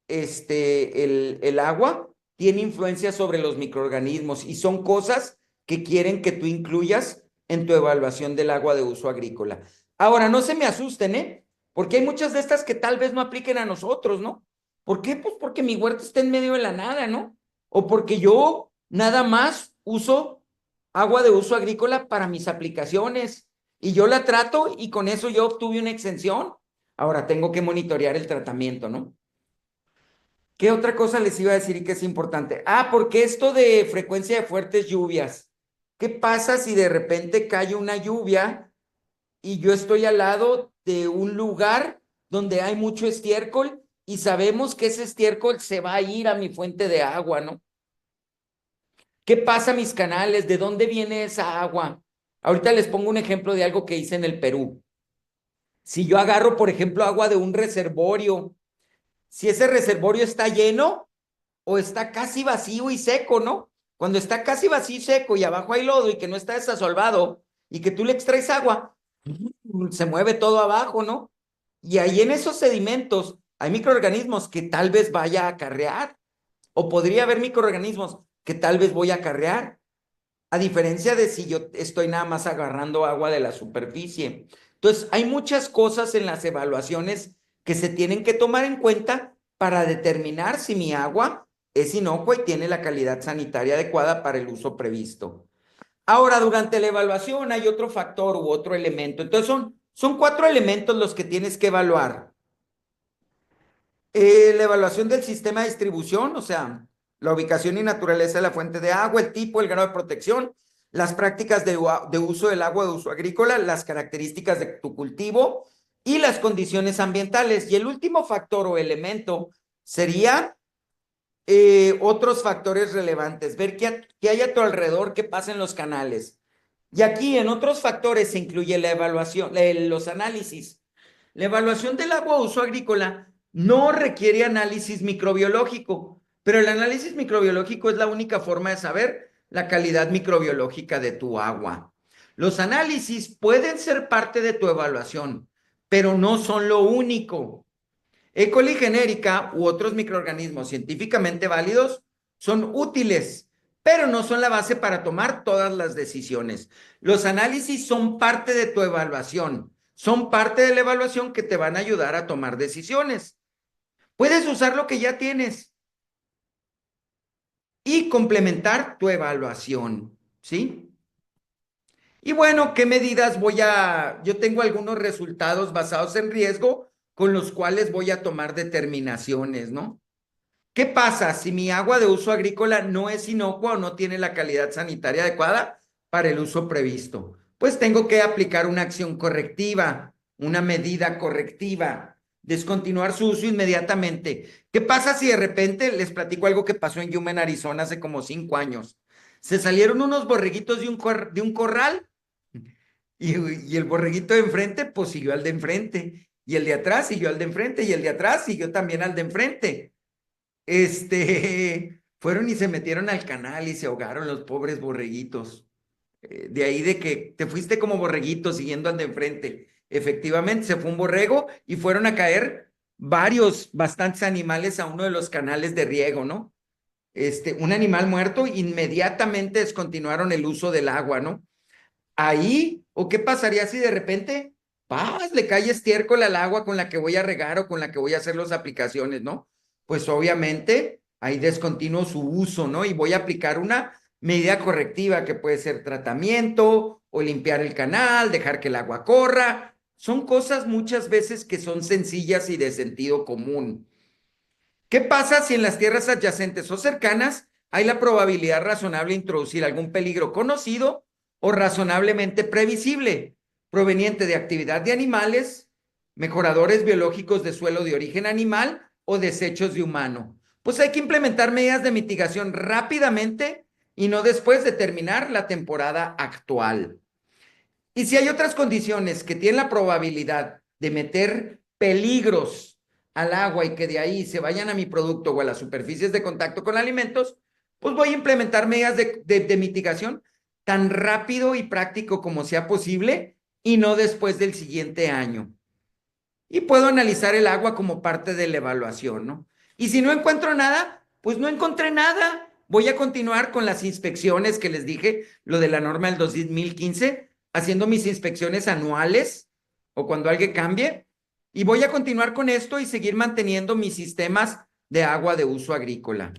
el agua tiene influencia sobre los microorganismos y son cosas que quieren que tú incluyas en tu evaluación del agua de uso agrícola. Ahora, no se me asusten, ¿eh? Porque hay muchas de estas que tal vez no apliquen a nosotros, ¿no? ¿Por qué? Pues porque mi huerto está en medio de la nada, ¿no? O porque yo nada más uso agua de uso agrícola para mis aplicaciones y yo la trato y con eso yo obtuve una exención. Ahora tengo que monitorear el tratamiento, ¿no? ¿Qué otra cosa les iba a decir y que es importante? Ah, porque esto de frecuencia de fuertes lluvias. ¿Qué pasa si de repente cae una lluvia y yo estoy al lado de un lugar donde hay mucho estiércol y sabemos que ese estiércol se va a ir a mi fuente de agua, ¿no? ¿Qué pasa a mis canales? ¿De dónde viene esa agua? Ahorita les pongo un ejemplo de algo que hice en el Perú. Si yo agarro, por ejemplo, agua de un reservorio, si ese reservorio está lleno o está casi vacío y seco, ¿no? Cuando está casi vacío y seco y abajo hay lodo y que no está desasolvado y que tú le extraes agua, se mueve todo abajo, ¿no? Y ahí en esos sedimentos hay microorganismos que tal vez vaya a acarrear o podría haber microorganismos que tal vez voy a acarrear. A diferencia de si yo estoy nada más agarrando agua de la superficie. Entonces, hay muchas cosas en las evaluaciones que se tienen que tomar en cuenta para determinar si mi agua es inocua y tiene la calidad sanitaria adecuada para el uso previsto. Ahora, durante la evaluación hay otro factor u otro elemento. Entonces, son cuatro elementos los que tienes que evaluar. La evaluación del sistema de distribución, o sea, la ubicación y naturaleza de la fuente de agua, el tipo, el grado de protección, las prácticas de uso del agua de uso agrícola, las características de tu cultivo y las condiciones ambientales. Y el último factor o elemento sería otros factores relevantes, ver qué hay a tu alrededor, qué pasa en los canales. Y aquí en otros factores se incluye la evaluación, los análisis. La evaluación del agua de uso agrícola no requiere análisis microbiológico, pero el análisis microbiológico es la única forma de saber la calidad microbiológica de tu agua. Los análisis pueden ser parte de tu evaluación, pero no son lo único. E. coli genérica u otros microorganismos científicamente válidos son útiles, pero no son la base para tomar todas las decisiones. Los análisis son parte de tu evaluación, son parte de la evaluación que te van a ayudar a tomar decisiones. Puedes usar lo que ya tienes y complementar tu evaluación, ¿sí? Y bueno, ¿qué medidas voy a...? Yo tengo algunos resultados basados en riesgo con los cuales voy a tomar determinaciones, ¿no? ¿Qué pasa si mi agua de uso agrícola no es inocua o no tiene la calidad sanitaria adecuada para el uso previsto? Pues tengo que aplicar una acción correctiva, una medida correctiva, descontinuar su uso inmediatamente. ¿Qué pasa si de repente les platico algo que pasó en Yuma, en Arizona, hace como 5 años? Se salieron unos borreguitos de un corral y el borreguito de enfrente pues siguió al de enfrente y el de atrás siguió al de enfrente y el de atrás siguió también al de enfrente. Fueron y se metieron al canal y se ahogaron los pobres borreguitos. De ahí de que te fuiste como borreguito siguiendo al de enfrente. Efectivamente, se fue un borrego y fueron a caer bastantes animales a uno de los canales de riego, ¿no? Un animal muerto, inmediatamente descontinuaron el uso del agua, ¿no? Ahí, ¿o qué pasaría si de repente, ¡paz!, le cae estiércol al agua con la que voy a regar o con la que voy a hacer las aplicaciones, ¿no? Pues obviamente ahí descontinuo su uso, ¿no? Y voy a aplicar una medida correctiva que puede ser tratamiento o limpiar el canal, dejar que el agua corra. Son cosas muchas veces que son sencillas y de sentido común. ¿Qué pasa si en las tierras adyacentes o cercanas hay la probabilidad razonable de introducir algún peligro conocido o razonablemente previsible, proveniente de actividad de animales, mejoradores biológicos de suelo de origen animal o desechos de humano? Pues hay que implementar medidas de mitigación rápidamente y no después de terminar la temporada actual. Y si hay otras condiciones que tienen la probabilidad de meter peligros al agua y que de ahí se vayan a mi producto o a las superficies de contacto con alimentos, pues voy a implementar medidas de mitigación tan rápido y práctico como sea posible y no después del siguiente año. Y puedo analizar el agua como parte de la evaluación, ¿no? Y si no encuentro nada, pues no encontré nada. Voy a continuar con las inspecciones que les dije, lo de la norma del 2015, haciendo mis inspecciones anuales o cuando alguien cambie. Y voy a continuar con esto y seguir manteniendo mis sistemas de agua de uso agrícola.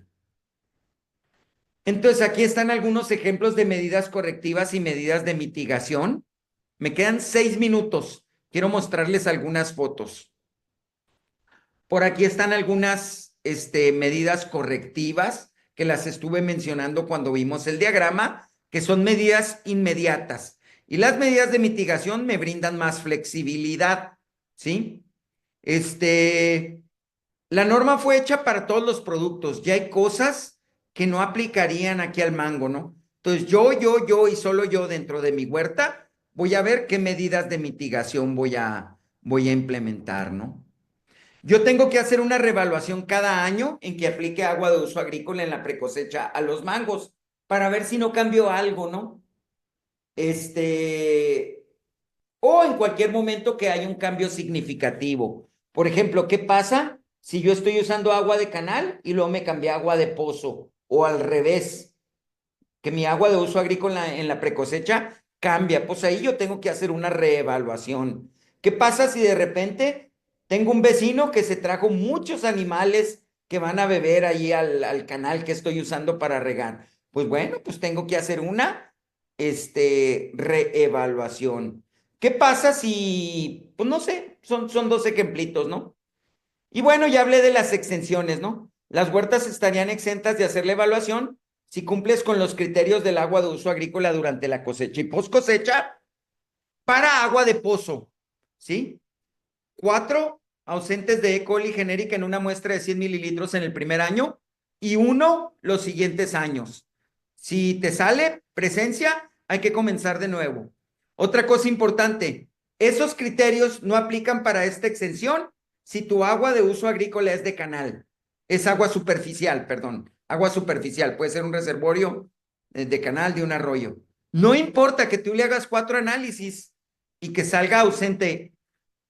Entonces, aquí están algunos ejemplos de medidas correctivas y medidas de mitigación. Me quedan 6 minutos. Quiero mostrarles algunas fotos. Por aquí están algunas medidas correctivas que las estuve mencionando cuando vimos el diagrama, que son medidas inmediatas. Y las medidas de mitigación me brindan más flexibilidad, ¿sí? La norma fue hecha para todos los productos. Ya hay cosas que no aplicarían aquí al mango, ¿no? Entonces, yo y solo yo dentro de mi huerta voy a ver qué medidas de mitigación voy a implementar, ¿no? Yo tengo que hacer una reevaluación cada año en que aplique agua de uso agrícola en la precosecha a los mangos para ver si no cambió algo, ¿no? O en cualquier momento que haya un cambio significativo. Por ejemplo, ¿qué pasa si yo estoy usando agua de canal y luego me cambié a agua de pozo? O al revés, que mi agua de uso agrícola en la precosecha cambia. Pues ahí yo tengo que hacer una reevaluación. ¿Qué pasa si de repente tengo un vecino que se trajo muchos animales que van a beber ahí al canal que estoy usando para regar? Pues bueno, pues tengo que hacer una reevaluación. ¿Qué pasa si, pues no sé, son dos ejemplitos, ¿no? Y bueno, ya hablé de las exenciones, ¿no? Las huertas estarían exentas de hacer la evaluación si cumples con los criterios del agua de uso agrícola durante la cosecha y post cosecha para agua de pozo, ¿sí? 4 ausentes de E. coli genérica en una muestra de 100 mililitros en el primer año y 1 los siguientes años. Si te sale presencia, hay que comenzar de nuevo. Otra cosa importante, esos criterios no aplican para esta exención si tu agua de uso agrícola es de canal, es agua superficial, perdón, agua superficial, puede ser un reservorio de canal, de un arroyo. No importa que tú le hagas 4 análisis y que salga ausente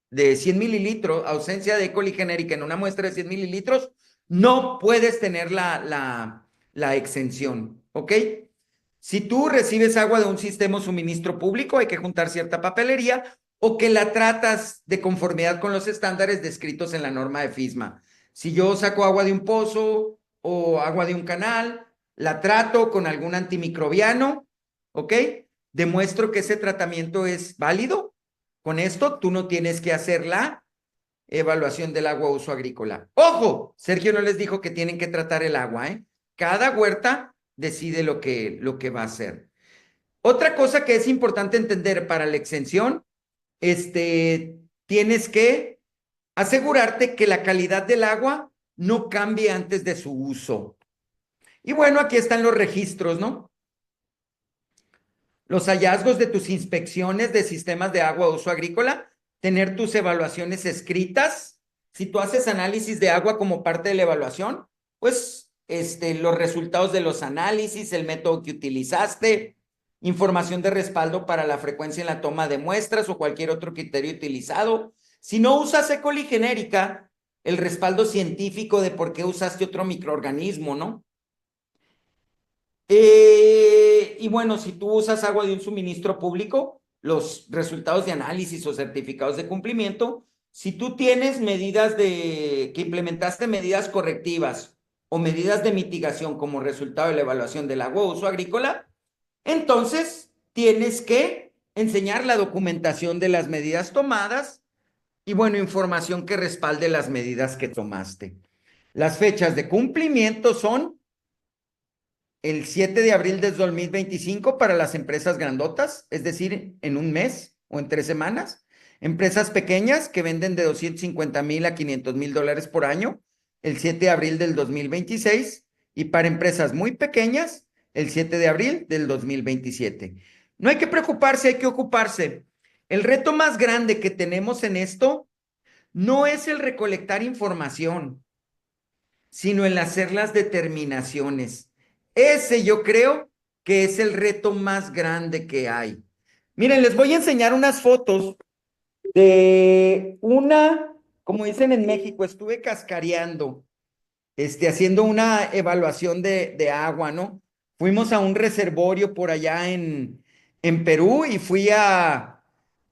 de 100 mililitros, ausencia de E. coli genérica en una muestra de 100 mililitros, no puedes tener la exención, ¿ok? Si tú recibes agua de un sistema o suministro público, hay que juntar cierta papelería o que la tratas de conformidad con los estándares descritos en la norma de FISMA. Si yo saco agua de un pozo o agua de un canal, la trato con algún antimicrobiano, ¿ok? Demuestro que ese tratamiento es válido. Con esto tú no tienes que hacer la evaluación del agua a uso agrícola. ¡Ojo! Sergio no les dijo que tienen que tratar el agua, ¿eh? Cada huerta decide lo que va a hacer. Otra cosa que es importante entender para la exención, tienes que asegurarte que la calidad del agua no cambie antes de su uso. Y bueno, aquí están los registros, ¿no? Los hallazgos de tus inspecciones de sistemas de agua a uso agrícola, tener tus evaluaciones escritas. Si tú haces análisis de agua como parte de la evaluación, pues los resultados de los análisis, el método que utilizaste, información de respaldo para la frecuencia en la toma de muestras o cualquier otro criterio utilizado. Si no usas E. coli genérica, el respaldo científico de por qué usaste otro microorganismo, ¿no? Y bueno, si tú usas agua de un suministro público, los resultados de análisis o certificados de cumplimiento, si tú tienes que implementaste medidas correctivas o medidas de mitigación como resultado de la evaluación del agua o uso agrícola, entonces tienes que enseñar la documentación de las medidas tomadas y bueno, información que respalde las medidas que tomaste. Las fechas de cumplimiento son el 7 de abril del 2025 para las empresas grandotas, es decir, en un mes o en 3 semanas. Empresas pequeñas que venden de 250,000 a 500,000 dólares por año, el 7 de abril del 2026. Y para empresas muy pequeñas, el 7 de abril del 2027. No hay que preocuparse, hay que ocuparse. El reto más grande que tenemos en esto no es el recolectar información, sino el hacer las determinaciones. Ese yo creo que es el reto más grande que hay. Miren, les voy a enseñar unas fotos de como dicen en México, estuve cascareando, haciendo una evaluación de agua, ¿no? Fuimos a un reservorio por allá en Perú y fui a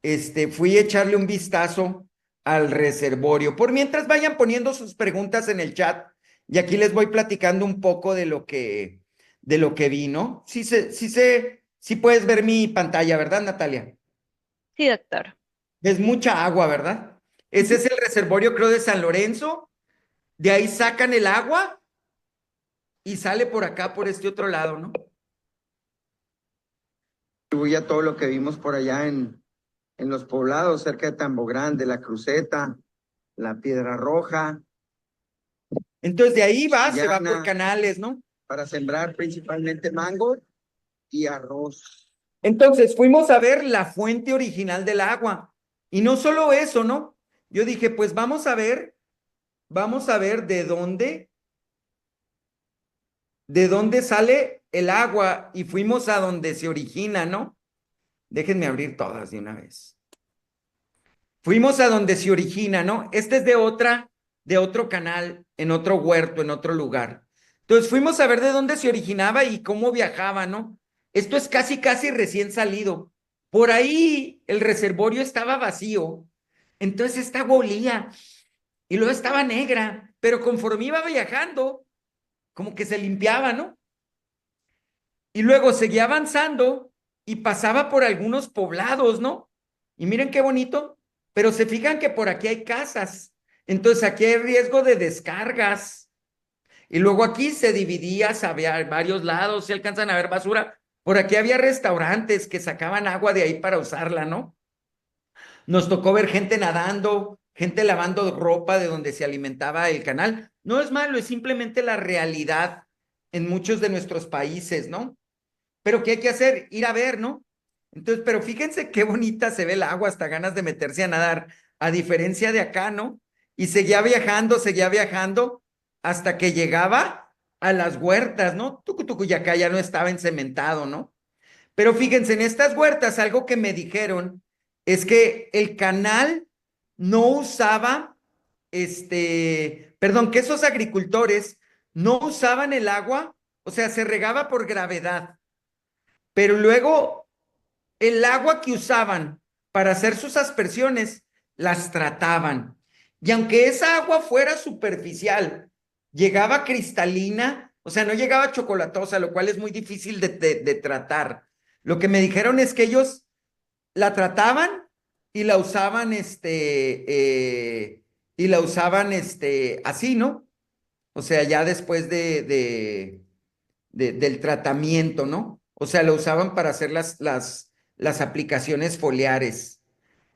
echarle un vistazo al reservorio. Por mientras vayan poniendo sus preguntas en el chat y aquí les voy platicando un poco de lo que vi, ¿no? Sí puedes ver mi pantalla, ¿verdad, Natalia? Sí, doctor. Es mucha agua, ¿verdad? Ese Ujú. es el reservorio, creo, de San Lorenzo. De ahí sacan el agua y sale por acá, por este otro lado, ¿no? Atribuye a todo lo que vimos por allá en los poblados, cerca de Tambo Grande, La Cruceta, La Piedra Roja. Entonces de ahí se va por canales, ¿no? Para sembrar principalmente mango y arroz. Entonces fuimos a ver la fuente original del agua. Y no solo eso, ¿no? Yo dije, pues vamos a ver de dónde sale el agua y fuimos a donde se origina, ¿no? Déjenme abrir todas de una vez. Fuimos a donde se origina, ¿no? Este es de otro canal, en otro huerto, en otro lugar. Entonces fuimos a ver de dónde se originaba y cómo viajaba, ¿no? Esto es casi, casi recién salido. Por ahí el reservorio estaba vacío. Entonces esta agua olía y luego estaba negra, pero conforme iba viajando, como que se limpiaba, ¿no? Y luego seguía avanzando y pasaba por algunos poblados, ¿no? Y miren qué bonito, pero se fijan que por aquí hay casas, entonces aquí hay riesgo de descargas. Y luego aquí se dividía, había varios lados, se alcanzan a ver basura. Por aquí había restaurantes que sacaban agua de ahí para usarla, ¿no? Nos tocó ver gente nadando, gente lavando ropa de donde se alimentaba el canal. No es malo, es simplemente la realidad en muchos de nuestros países, ¿no? Pero ¿qué hay que hacer? Ir a ver, ¿no? Entonces, pero fíjense qué bonita se ve el agua, hasta ganas de meterse a nadar, a diferencia de acá, ¿no? y seguía viajando hasta que llegaba a las huertas, ¿no? Tucu, y acá ya no estaba encementado, ¿no? Pero fíjense, en estas huertas algo que me dijeron es que el canal no usaba, perdón, que esos agricultores no usaban el agua, o sea, se regaba por gravedad, pero luego el agua que usaban para hacer sus aspersiones las trataban. Y aunque esa agua fuera superficial, llegaba cristalina, o sea, no llegaba chocolatosa, lo cual es muy difícil de tratar. Lo que me dijeron es que ellos la trataban y la usaban, así, ¿no? O sea, ya después del tratamiento, ¿no? O sea, lo usaban para hacer las aplicaciones foliares.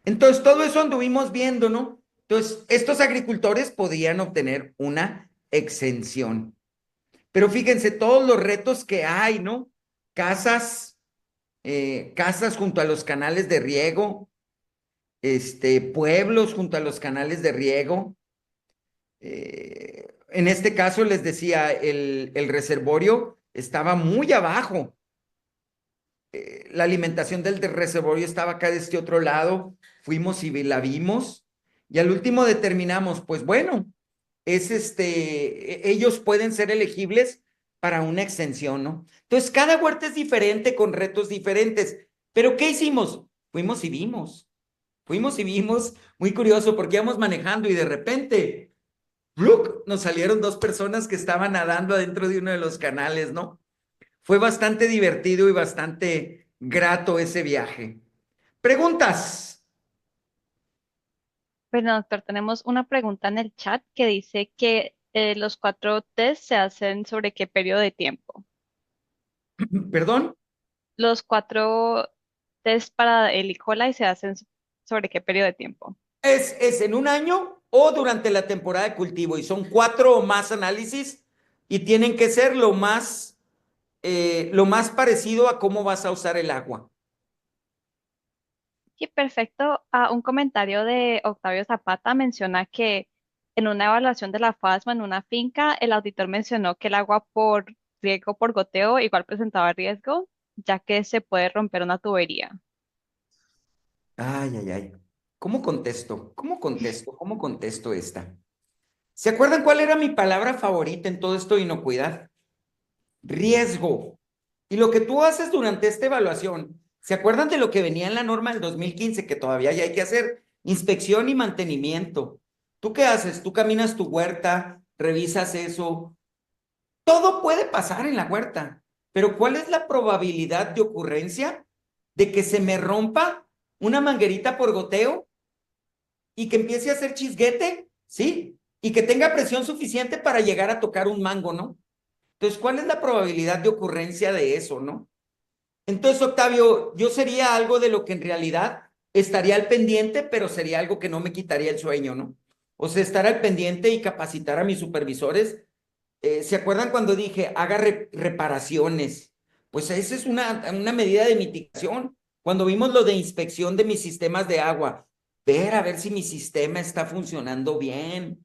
Entonces, todo eso anduvimos viendo, ¿no? Entonces, estos agricultores podían obtener una exención. Pero fíjense todos los retos que hay, ¿no? Casas, casas junto a los canales de riego, pueblos junto a los canales de riego. En este caso, les decía, el reservorio estaba muy abajo. La alimentación del reservorio estaba acá de este otro lado. Fuimos y la vimos. Y al último determinamos, pues bueno, ellos pueden ser elegibles para una extensión, ¿no? Entonces, cada huerta es diferente, con retos diferentes. Pero ¿qué hicimos? Fuimos y vimos. Fuimos y vimos, muy curioso, porque íbamos manejando y de repente, ¡fluc! Nos salieron dos personas que estaban nadando adentro de uno de los canales, ¿no? Fue bastante divertido y bastante grato ese viaje. ¿Preguntas? Bueno, doctor, tenemos una pregunta en el chat que dice que los 4 test se hacen sobre qué periodo de tiempo. ¿Perdón? Los 4 test para el E. coli se hacen sobre qué periodo de tiempo. Es en un año o durante la temporada de cultivo y son 4 o más análisis y tienen que ser lo más parecido a cómo vas a usar el agua. Y perfecto. Un comentario de Octavio Zapata menciona que en una evaluación de la FASMA en una finca, el auditor mencionó que el agua por riego por goteo igual presentaba riesgo, ya que se puede romper una tubería. Ay, ay, ay. ¿Cómo contesto? ¿Cómo contesto? ¿Cómo contesto esta? ¿Se acuerdan cuál era mi palabra favorita en todo esto de inocuidad? Riesgo. Y lo que tú haces durante esta evaluación, ¿se acuerdan de lo que venía en la norma del 2015 que todavía ya hay que hacer? Inspección y mantenimiento. ¿Tú qué haces? Tú caminas tu huerta, revisas eso. Todo puede pasar en la huerta, pero ¿cuál es la probabilidad de ocurrencia de que se me rompa una manguerita por goteo y que empiece a hacer chisguete? ¿Sí? Y que tenga presión suficiente para llegar a tocar un mango, ¿no? Entonces, ¿cuál es la probabilidad de ocurrencia de eso, no? Entonces, Octavio, yo sería algo de lo que en realidad estaría al pendiente, pero sería algo que no me quitaría el sueño, ¿no? O sea, estar al pendiente y capacitar a mis supervisores. ¿Se acuerdan cuando dije haga reparaciones? Pues esa es una medida de mitigación. Cuando vimos lo de inspección de mis sistemas de agua, ver a ver si mi sistema está funcionando bien.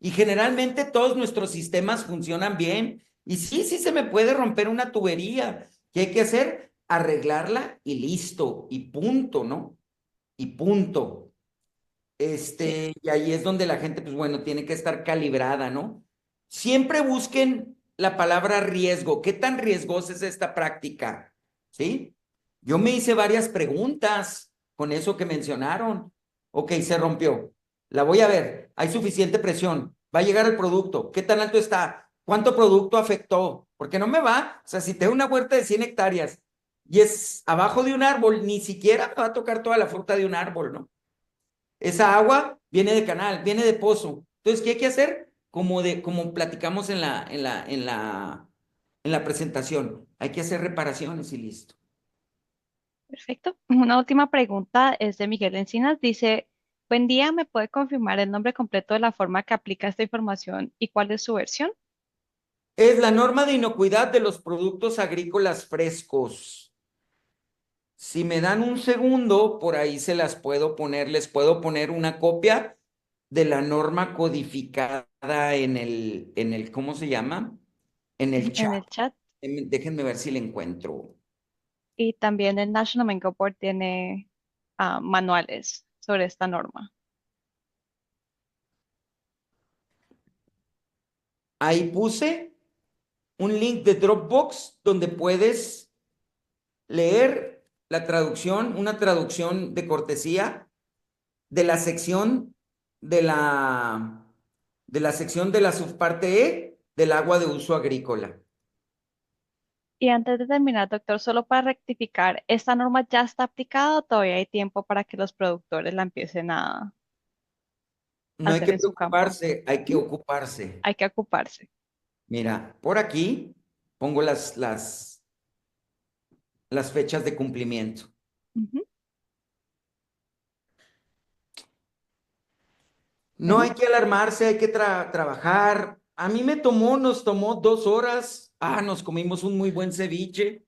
Y generalmente todos nuestros sistemas funcionan bien. Y sí, sí se me puede romper una tubería. ¿Qué hay que hacer? Arreglarla y listo. Y punto, ¿no? Y punto. Sí, Y ahí es donde la gente, pues bueno, tiene que estar calibrada, ¿no? Siempre busquen la palabra riesgo. ¿Qué tan riesgosa es esta práctica? ¿Sí? Yo me hice varias preguntas con eso que mencionaron. Ok, se rompió. La voy a ver. Hay suficiente presión. Va a llegar el producto. ¿Qué tan alto está? ¿Cuánto producto afectó? Porque no me va. O sea, si tengo una huerta de 100 hectáreas y es abajo de un árbol, ni siquiera me va a tocar toda la fruta de un árbol, ¿no? Esa agua viene de canal, viene de pozo. Entonces, ¿qué hay que hacer? Como platicamos en la presentación, hay que hacer reparaciones y listo. perfecto. Una última pregunta es de Miguel Encinas. Dice, buen día, ¿me puede confirmar el nombre completo de la forma que aplica esta información y cuál es su versión? Es la norma de inocuidad de los productos agrícolas frescos. Si me dan un segundo, por ahí se las puedo poner, les puedo poner una copia de la norma codificada ¿cómo se llama? En el en chat. el chat. Déjenme ver si la encuentro. Y también el National Mango Board tiene manuales sobre esta norma. Ahí puse un link de Dropbox donde puedes leer la traducción, una traducción de cortesía de la sección de la sección de la subparte E del agua de uso agrícola. Y antes de terminar, doctor, solo para rectificar, ¿esta norma ya está aplicada o todavía hay tiempo para que los productores la empiecen a No hay hacer que en su campo? preocuparse, hay que ¿Mm? ocuparse. Hay que ocuparse. Mira, por aquí pongo las fechas de cumplimiento. Ujú. No Bueno, hay que alarmarse, hay que trabajar. A mí nos tomó 2 horas. Nos comimos un muy buen ceviche.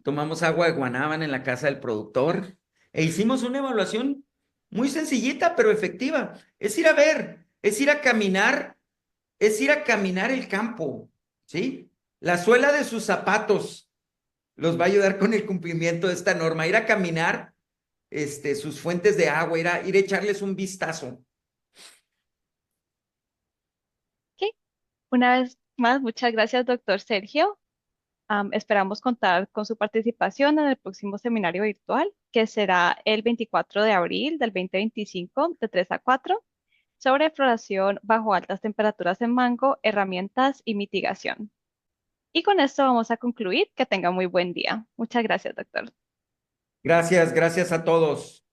Tomamos agua de guanábana en la casa del productor e hicimos una evaluación muy sencillita, pero efectiva. Es ir a ver, es ir a caminar el campo, ¿sí? La suela de sus zapatos los va a ayudar con el cumplimiento de esta norma. Ir a caminar, sus fuentes de agua, ir a echarles un vistazo. ok. Una vez más, muchas gracias, doctor Sergio. Esperamos contar con su participación en el próximo seminario virtual, que será el 24 de abril del 2025, de 3 a 4, sobre floración bajo altas temperaturas en mango, herramientas y mitigación. Y con esto vamos a concluir. Que tenga muy buen día. Muchas gracias, doctor. Gracias, gracias a todos.